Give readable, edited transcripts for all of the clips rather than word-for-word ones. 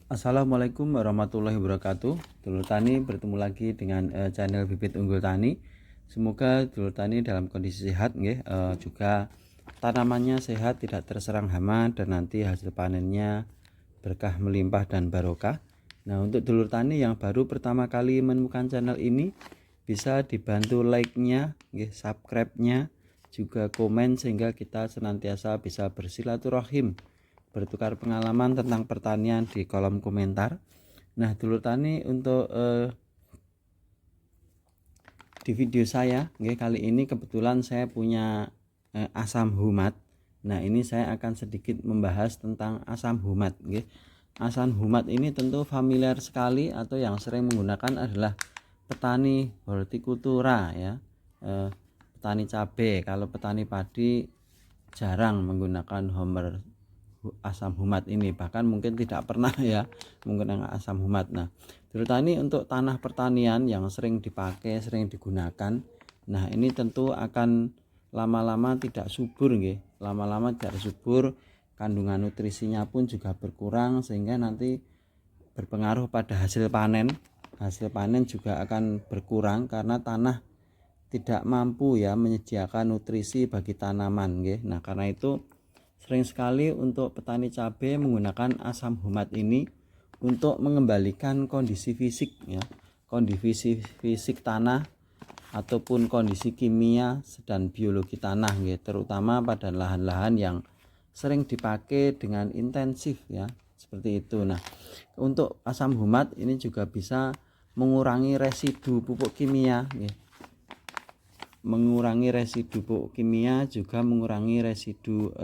Assalamualaikum warahmatullahi wabarakatuh. Dulur Tani bertemu lagi dengan channel Bibit Unggul Tani. Semoga dulur tani dalam kondisi sehat nggih, juga tanamannya sehat, tidak terserang hama, dan nanti hasil panennya berkah melimpah dan barokah. Nah, untuk dulur tani yang baru pertama kali menemukan channel ini, bisa dibantu like-nya nggih, subscribe-nya, juga komen, sehingga kita senantiasa bisa bersilaturahim, bertukar pengalaman tentang pertanian di kolom komentar. Nah, dulur tani, untuk di video saya kali ini kebetulan saya punya asam humat. Nah, ini saya akan sedikit membahas tentang asam humat. Asam humat ini tentu familiar sekali, atau yang sering menggunakan adalah petani hortikultura ya, petani cabai. Kalau petani padi jarang menggunakan asam humat ini, bahkan mungkin tidak pernah ya menggunakan asam humat. Nah, terutama ini untuk tanah pertanian yang sering dipakai, sering digunakan. Nah, ini tentu akan lama-lama tidak subur nggih. Lama-lama tidak subur, kandungan nutrisinya pun juga berkurang, sehingga nanti berpengaruh pada hasil panen. Hasil panen juga akan berkurang karena tanah tidak mampu ya menyediakan nutrisi bagi tanaman nggih. Nah, karena itu sering sekali untuk petani cabai menggunakan asam humat ini untuk mengembalikan kondisi fisik ya, kondisi fisik tanah ataupun kondisi kimia dan biologi tanah ya, terutama pada lahan-lahan yang sering dipakai dengan intensif ya, seperti itu. Nah, untuk asam humat ini juga bisa mengurangi residu pupuk kimia ya. Mengurangi residu pupuk kimia, juga mengurangi residu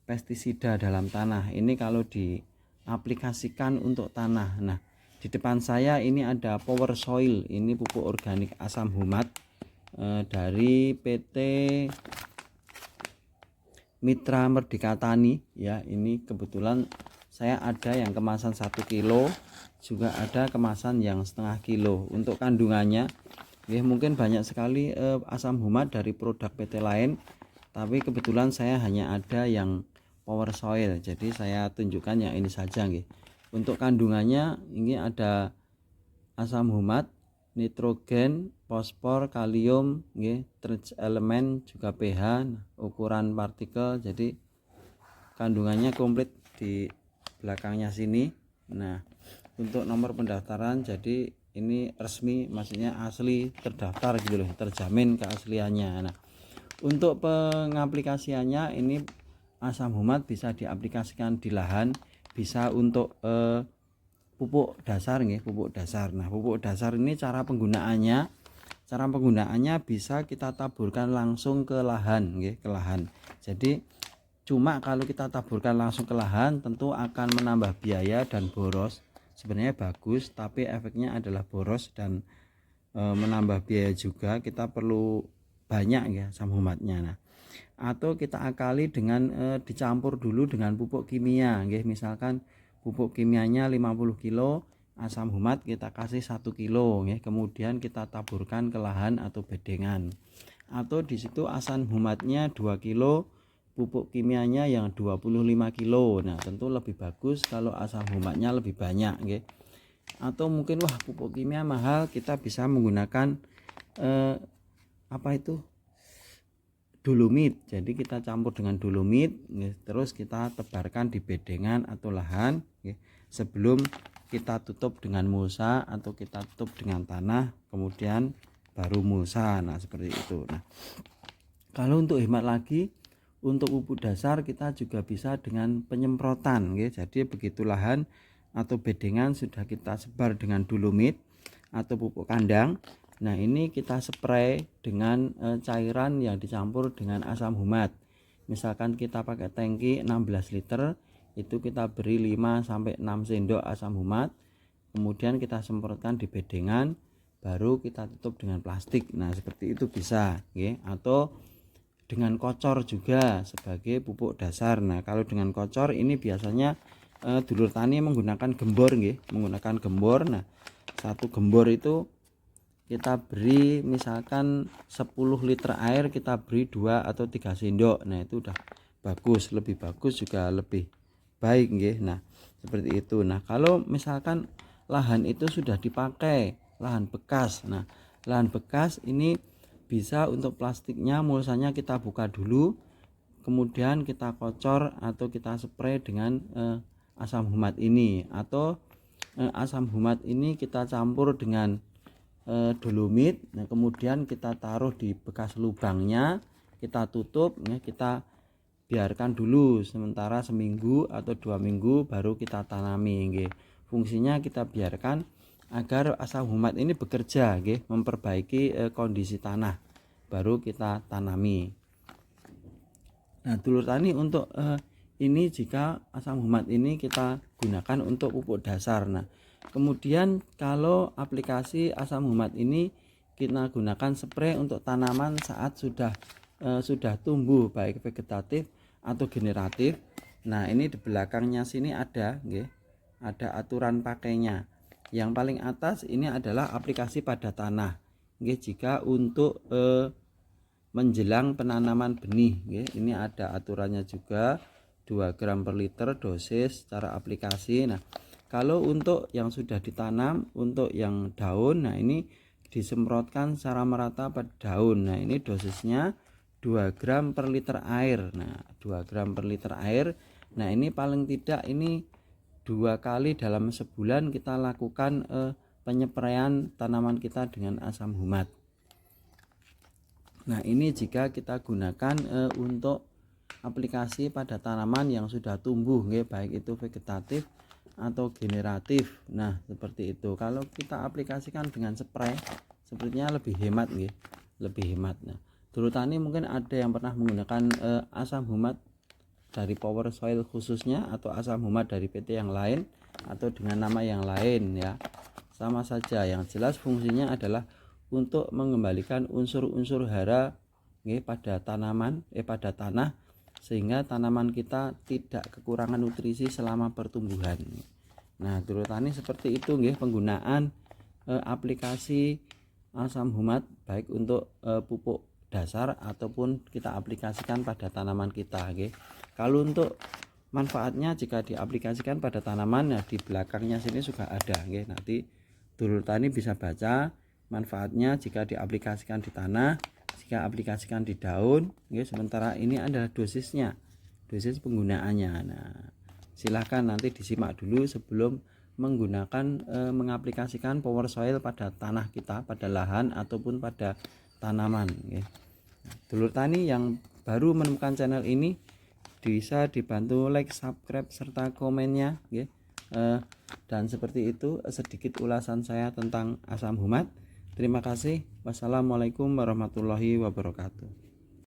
pestisida dalam tanah. Ini kalau diaplikasikan untuk tanah. Nah, di depan saya ini ada Power Soil, ini pupuk organik asam humat dari PT Mitra Merdeka Tani ya. Ini kebetulan saya ada yang kemasan 1 kilo, juga ada kemasan yang setengah kilo. Untuk kandungannya ya, mungkin banyak sekali asam humat dari produk PT lain, tapi kebetulan saya hanya ada yang Power Soil, jadi saya tunjukkan yang ini saja nggih. Untuk kandungannya ini ada asam humat, nitrogen, fosfor, kalium nggih, trace elemen, juga pH, ukuran partikel. Jadi kandungannya komplit di belakangnya sini. Nah, untuk nomor pendaftaran, jadi ini resmi, maksudnya asli, terdaftar gitu loh, terjamin keasliannya. Nah, untuk pengaplikasiannya ini asam humat bisa diaplikasikan di lahan, bisa untuk pupuk dasar nggih, pupuk dasar. Nah, pupuk dasar ini cara penggunaannya bisa kita taburkan langsung ke lahan nggih, ke lahan. Jadi cuma kalau kita taburkan langsung ke lahan tentu akan menambah biaya dan boros. Sebenarnya bagus, tapi efeknya adalah boros dan menambah biaya juga. Kita perlu banyak ya asam humatnya. Nah, atau kita akali dengan dicampur dulu dengan pupuk kimia nggih. Misalkan pupuk kimianya 50 kilo, asam humat kita kasih 1 kilo nggih. Kemudian kita taburkan ke lahan atau bedengan. Atau di situ asam humatnya 2 kilo, pupuk kimianya yang 25 kilo. Nah, tentu lebih bagus kalau asam humatnya lebih banyak nggih. Atau mungkin wah pupuk kimia mahal, kita bisa menggunakan dolomit. Jadi kita campur dengan dolomit, terus kita tebarkan di bedengan atau lahan sebelum kita tutup dengan mulsa atau kita tutup dengan tanah, kemudian baru mulsa. Nah, seperti itu. Nah, kalau untuk hemat lagi, untuk pupuk dasar kita juga bisa dengan penyemprotan. Jadi begitu lahan atau bedengan sudah kita sebar dengan dolomit atau pupuk kandang, nah ini kita spray dengan cairan yang dicampur dengan asam humat. Misalkan kita pakai tangki 16 liter, itu kita beri 5-6 sendok asam humat, kemudian kita semprotkan di bedengan, baru kita tutup dengan plastik. Nah, seperti itu bisa atau dengan kocor juga sebagai pupuk dasar. Nah, kalau dengan kocor ini biasanya dulur tani menggunakan gembor menggunakan gembor. Nah, satu gembor itu kita beri misalkan 10 liter air, kita beri 2 atau 3 sendok. Nah, itu udah bagus, lebih bagus juga lebih baik nggih. Nah, seperti itu. Nah, kalau misalkan lahan itu sudah dipakai, lahan bekas. Nah, lahan bekas ini bisa untuk plastiknya, mulsanya kita buka dulu, kemudian kita kocor atau kita spray dengan asam humat ini, atau asam humat ini kita campur dengan dolomit. Nah, kemudian kita taruh di bekas lubangnya, kita tutup, kita biarkan dulu sementara seminggu atau 2 minggu baru kita tanami nggih. Fungsinya kita biarkan agar asam humat ini bekerja nggih, memperbaiki kondisi tanah baru kita tanami. Nah, dulur tani, untuk ini jika asam humat ini kita gunakan untuk pupuk dasar. Nah, kemudian kalau aplikasi asam humat ini kita gunakan spray untuk tanaman saat sudah tumbuh baik vegetatif atau generatif. Nah, ini di belakangnya sini ada aturan pakainya. Yang paling atas ini adalah aplikasi pada tanah jika untuk menjelang penanaman benih ini ada aturannya juga, 2 gram per liter dosis cara aplikasi. Nah, kalau untuk yang sudah ditanam, untuk yang daun, nah ini disemprotkan secara merata pada daun. Nah, ini dosisnya 2 gram per liter air. Nah, 2 gram per liter air. Nah, ini paling tidak ini 2 kali dalam sebulan kita lakukan penyepraian tanaman kita dengan asam humat. Nah, ini jika kita gunakan untuk aplikasi pada tanaman yang sudah tumbuh baik itu vegetatif atau generatif. Nah, seperti itu. Kalau kita aplikasikan dengan spray sepertinya lebih hemat lebih hemat. Nah, dulur tani mungkin ada yang pernah menggunakan asam humat dari Power Soil khususnya, atau asam humat dari PT yang lain atau dengan nama yang lain ya. Sama saja, yang jelas fungsinya adalah untuk mengembalikan unsur-unsur hara pada tanaman pada tanah, sehingga tanaman kita tidak kekurangan nutrisi selama pertumbuhan. Nah, dulur tani, seperti itu penggunaan aplikasi asam humat baik untuk pupuk dasar ataupun kita aplikasikan pada tanaman kita. Kalau untuk manfaatnya jika diaplikasikan pada tanaman, ya di belakangnya sini juga ada nanti dulur tani bisa baca manfaatnya jika diaplikasikan di tanah, jika aplikasikan di daun. Sementara ini adalah dosisnya, dosis penggunaannya. Nah, silahkan nanti disimak dulu sebelum menggunakan mengaplikasikan Power Soil pada tanah kita, pada lahan ataupun pada tanaman. Dulur tani yang baru menemukan channel ini bisa dibantu like, subscribe serta komennya dan seperti itu sedikit ulasan saya tentang asam humat. Terima kasih. Wassalamualaikum warahmatullahi wabarakatuh.